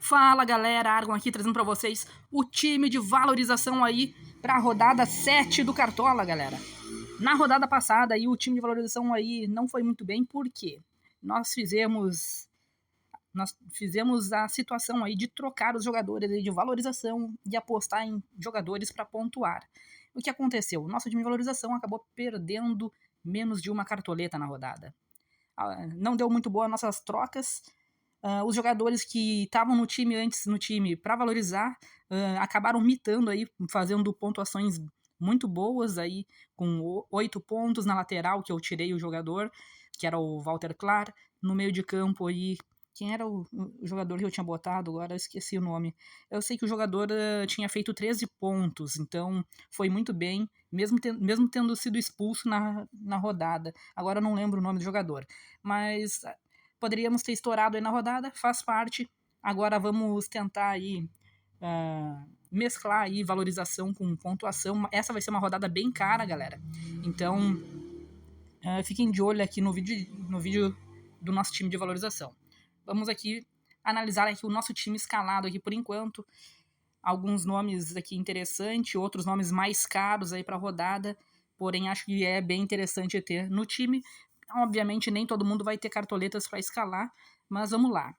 Fala galera, Argon aqui trazendo pra vocês o time de valorização aí pra rodada 7 do Cartola, galera. Na rodada passada aí o time de valorização aí não foi muito bem, porque nós fizemos a situação aí de trocar os jogadores aí de valorização e apostar em jogadores pra pontuar. O que aconteceu? O nosso time de valorização acabou perdendo menos de uma cartoleta na rodada. Não deu muito boa nossas trocas. Os jogadores que estavam no time antes para valorizar acabaram mitando aí, fazendo pontuações muito boas aí, com 8 pontos na lateral, que eu tirei o jogador, que era o Walter Clar. No meio de campo aí, quem era o jogador que eu tinha botado? Agora eu esqueci o nome. Eu sei que o jogador tinha feito 13 pontos, então foi muito bem, mesmo tendo sido expulso na rodada. Agora eu não lembro o nome do jogador. Mas poderíamos ter estourado aí na rodada, faz parte. Agora vamos tentar aí mesclar aí valorização com pontuação. Essa vai ser uma rodada bem cara, galera. Então, fiquem de olho aqui no vídeo do nosso time de valorização. Vamos aqui analisar aqui o nosso time escalado aqui por enquanto. Alguns nomes aqui interessantes, outros nomes mais caros aí para a rodada. Porém, acho que é bem interessante ter no time. Obviamente, nem todo mundo vai ter cartoletas para escalar, mas vamos lá.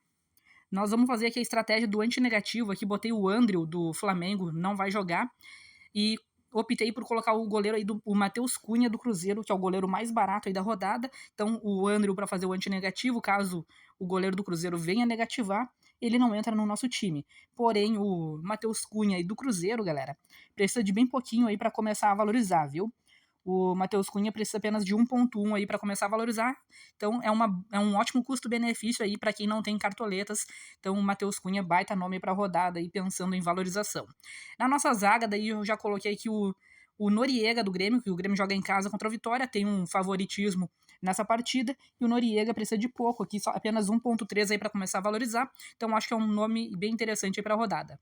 Nós vamos fazer aqui a estratégia do antinegativo. Aqui botei o Andrew do Flamengo, não vai jogar. E optei por colocar o goleiro aí, o Matheus Cunha do Cruzeiro, que é o goleiro mais barato aí da rodada. Então, o Andrew para fazer o antinegativo, caso o goleiro do Cruzeiro venha negativar, ele não entra no nosso time. Porém, o Matheus Cunha aí do Cruzeiro, galera, precisa de bem pouquinho aí para começar a valorizar, viu? O Matheus Cunha precisa apenas de 1.1 aí para começar a valorizar. Então é um ótimo custo-benefício aí para quem não tem cartoletas. Então o Matheus Cunha baita nome para rodada aí pensando em valorização. Na nossa zaga daí eu já coloquei aqui o Noriega do Grêmio, que o Grêmio joga em casa contra a Vitória, tem um favoritismo nessa partida, e o Noriega precisa de pouco aqui, só apenas 1.3 aí para começar a valorizar. Então acho que é um nome bem interessante aí para rodada.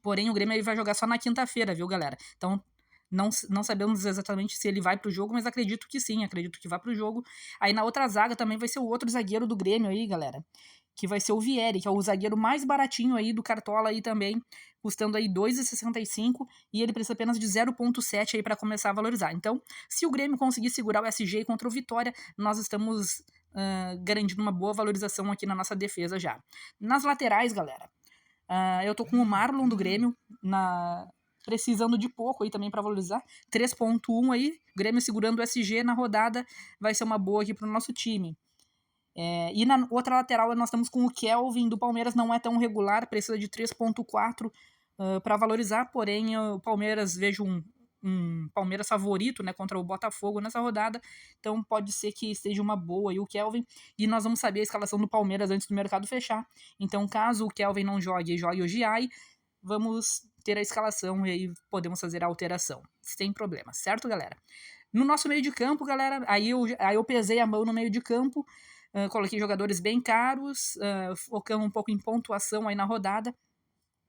Porém, o Grêmio aí vai jogar só na quinta-feira, viu, galera? Então não sabemos exatamente se ele vai pro jogo, mas acredito que sim, acredito que vai pro jogo. Aí na outra zaga também vai ser o outro zagueiro do Grêmio aí, galera, que vai ser o Vieri, que é o zagueiro mais baratinho aí do Cartola aí também, custando aí 2,65, e ele precisa apenas de 0,7 aí para começar a valorizar. Então, se o Grêmio conseguir segurar o SG contra o Vitória, nós estamos garantindo uma boa valorização aqui na nossa defesa já. Nas laterais, galera, eu tô com o Marlon do Grêmio precisando de pouco aí também para valorizar. 3.1 aí, Grêmio segurando o SG na rodada, vai ser uma boa aqui pro nosso time. E na outra lateral nós estamos com o Kelvin do Palmeiras, não é tão regular, precisa de 3.4 para valorizar, porém o Palmeiras, vejo um Palmeiras favorito, né, contra o Botafogo nessa rodada, então pode ser que esteja uma boa aí o Kelvin, e nós vamos saber a escalação do Palmeiras antes do mercado fechar. Então caso o Kelvin não jogue e jogue o Giai, vamos ter a escalação e aí podemos fazer a alteração, sem problema, certo, galera? No nosso meio de campo, galera, aí eu pesei a mão no meio de campo, coloquei jogadores bem caros, focando um pouco em pontuação aí na rodada.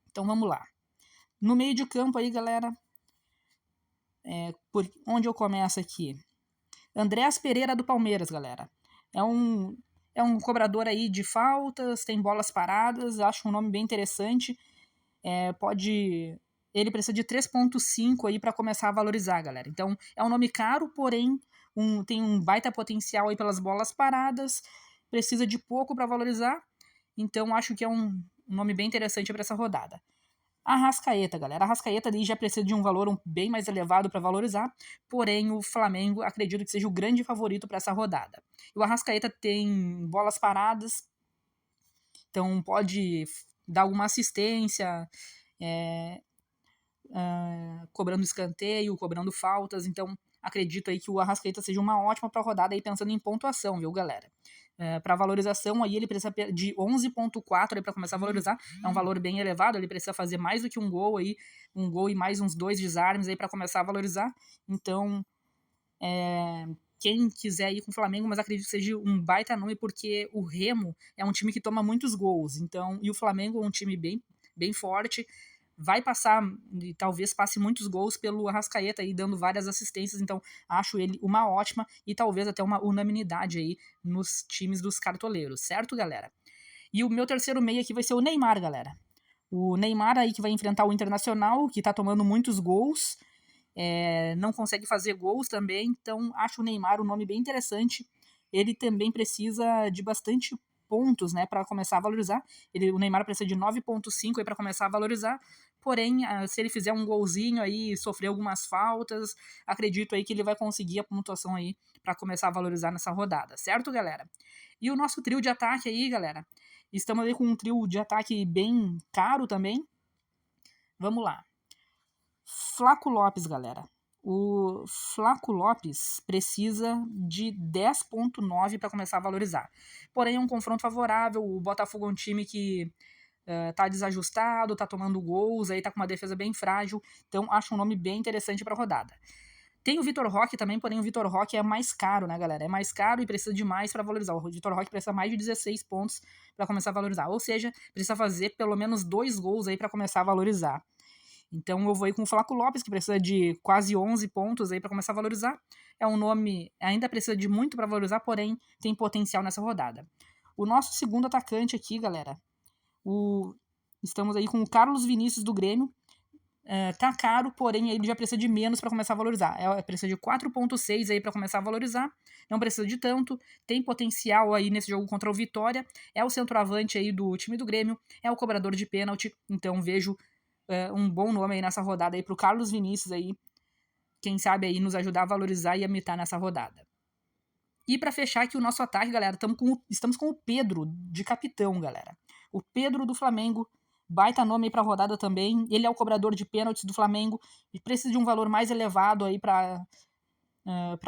Então vamos lá. No meio de campo aí, galera, por onde eu começo aqui? Andréas Pereira do Palmeiras, galera. É um cobrador aí de faltas, tem bolas paradas, acho um nome bem interessante. Ele precisa de 3.5 aí para começar a valorizar, galera. Então é um nome caro, porém tem um baita potencial aí pelas bolas paradas, precisa de pouco para valorizar, então acho que é um nome bem interessante para essa rodada. Arrascaeta, galera. Arrascaeta já precisa de um valor bem mais elevado para valorizar, porém o Flamengo acredito que seja o grande favorito para essa rodada. O Arrascaeta tem bolas paradas, então pode dar alguma assistência, cobrando escanteio, cobrando faltas, então acredito aí que o Arrascaeta seja uma ótima para rodada aí pensando em pontuação, viu, galera? Para valorização aí ele precisa de 11.4 para começar a valorizar, é um valor bem elevado, ele precisa fazer mais do que um gol e mais uns 2 desarmes aí para começar a valorizar, então quem quiser ir com o Flamengo, mas acredito que seja um baita nome, porque o Remo é um time que toma muitos gols, então, e o Flamengo é um time bem, bem forte, vai passar, e talvez passe muitos gols pelo Arrascaeta aí, dando várias assistências, então acho ele uma ótima e talvez até uma unanimidade aí nos times dos cartoleiros, certo, galera? E o meu terceiro meia aqui vai ser o Neymar, galera. O Neymar aí que vai enfrentar o Internacional, que tá tomando muitos gols, não consegue fazer gols também, então acho o Neymar um nome bem interessante. Ele também precisa de bastante pontos, né, para começar a valorizar. O Neymar precisa de 9,5 aí para começar a valorizar. Porém, se ele fizer um golzinho aí, sofrer algumas faltas, acredito aí que ele vai conseguir a pontuação aí para começar a valorizar nessa rodada, certo, galera? E o nosso trio de ataque aí, galera, estamos aí com um trio de ataque bem caro também. Vamos lá. Flaco Lopes, galera. O Flaco Lopes precisa de 10,9 para começar a valorizar. Porém, é um confronto favorável. O Botafogo é um time que tá desajustado, tá tomando gols, aí tá com uma defesa bem frágil. Então, acho um nome bem interessante para a rodada. Tem o Vitor Roque também, porém o Vitor Roque é mais caro, né, galera? É mais caro e precisa de mais para valorizar. O Vitor Roque precisa mais de 16 pontos para começar a valorizar. Ou seja, precisa fazer pelo menos 2 gols aí para começar a valorizar. Então eu vou aí com o Flaco Lopes, que precisa de quase 11 pontos aí para começar a valorizar. É um nome, ainda precisa de muito para valorizar, porém tem potencial nessa rodada. O nosso segundo atacante aqui, galera, estamos aí com o Carlos Vinícius do Grêmio. Tá caro, porém ele já precisa de menos para começar a valorizar. Precisa de 4,6 aí para começar a valorizar. Não precisa de tanto. Tem potencial aí nesse jogo contra o Vitória. É o centroavante aí do time do Grêmio. É o cobrador de pênalti. Então vejo um bom nome aí nessa rodada aí pro Carlos Vinícius aí. Quem sabe aí nos ajudar a valorizar e a mitar nessa rodada. E para fechar aqui o nosso ataque, galera, estamos com o Pedro de capitão, galera. O Pedro do Flamengo. Baita nome aí pra rodada também. Ele é o cobrador de pênaltis do Flamengo. E precisa de um valor mais elevado aí pra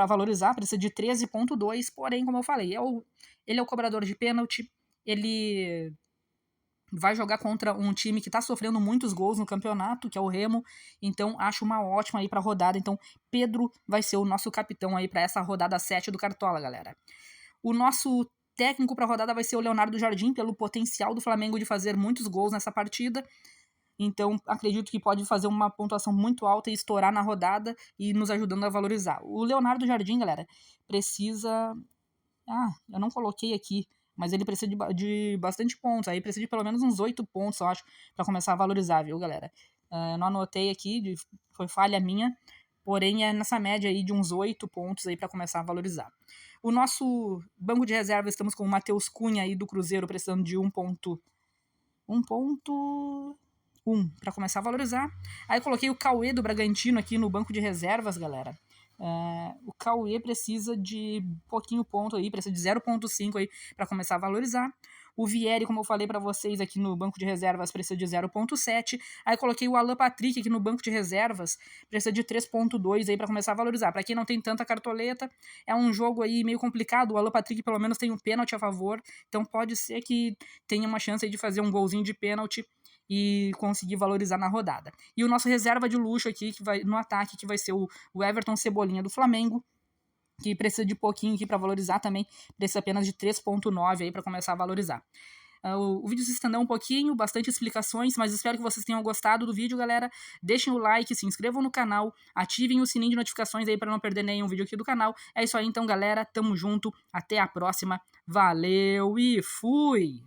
valorizar. Precisa de 13,2. Porém, como eu falei, ele é o cobrador de pênalti. Ele vai jogar contra um time que tá sofrendo muitos gols no campeonato, que é o Remo. Então, acho uma ótima aí pra rodada. Então, Pedro vai ser o nosso capitão aí pra essa rodada 7 do Cartola, galera. O nosso técnico para a rodada vai ser o Leonardo Jardim, pelo potencial do Flamengo de fazer muitos gols nessa partida. Então, acredito que pode fazer uma pontuação muito alta e estourar na rodada e nos ajudando a valorizar. O Leonardo Jardim, galera, precisa... eu não coloquei aqui, mas ele precisa de bastante pontos. Aí precisa de pelo menos uns 8 pontos, eu acho, para começar a valorizar, viu, galera? Eu não anotei aqui, foi falha minha, porém é nessa média aí de uns 8 pontos aí para começar a valorizar. O nosso banco de reserva, estamos com o Matheus Cunha aí do Cruzeiro, precisando de 1,1 para começar a valorizar. Aí eu coloquei o Cauê do Bragantino aqui no banco de reservas, galera. O Cauê precisa de pouquinho ponto aí, precisa de 0,5 aí para começar a valorizar. O Vieri, como eu falei para vocês aqui no banco de reservas, precisa de 0,7. Aí coloquei o Alan Patrick aqui no banco de reservas, precisa de 3,2 aí para começar a valorizar. Para quem não tem tanta cartoleta, é um jogo aí meio complicado. O Alan Patrick pelo menos tem um pênalti a favor, então pode ser que tenha uma chance aí de fazer um golzinho de pênalti e conseguir valorizar na rodada. E o nosso reserva de luxo aqui, que vai no ataque, que vai ser o Everton Cebolinha do Flamengo, que precisa de pouquinho aqui para valorizar também, precisa apenas de 3,9 aí para começar a valorizar. O vídeo se estendeu um pouquinho, bastante explicações, mas espero que vocês tenham gostado do vídeo, galera. Deixem o like, se inscrevam no canal, ativem o sininho de notificações aí para não perder nenhum vídeo aqui do canal. É isso aí então, galera, tamo junto, até a próxima, valeu e fui!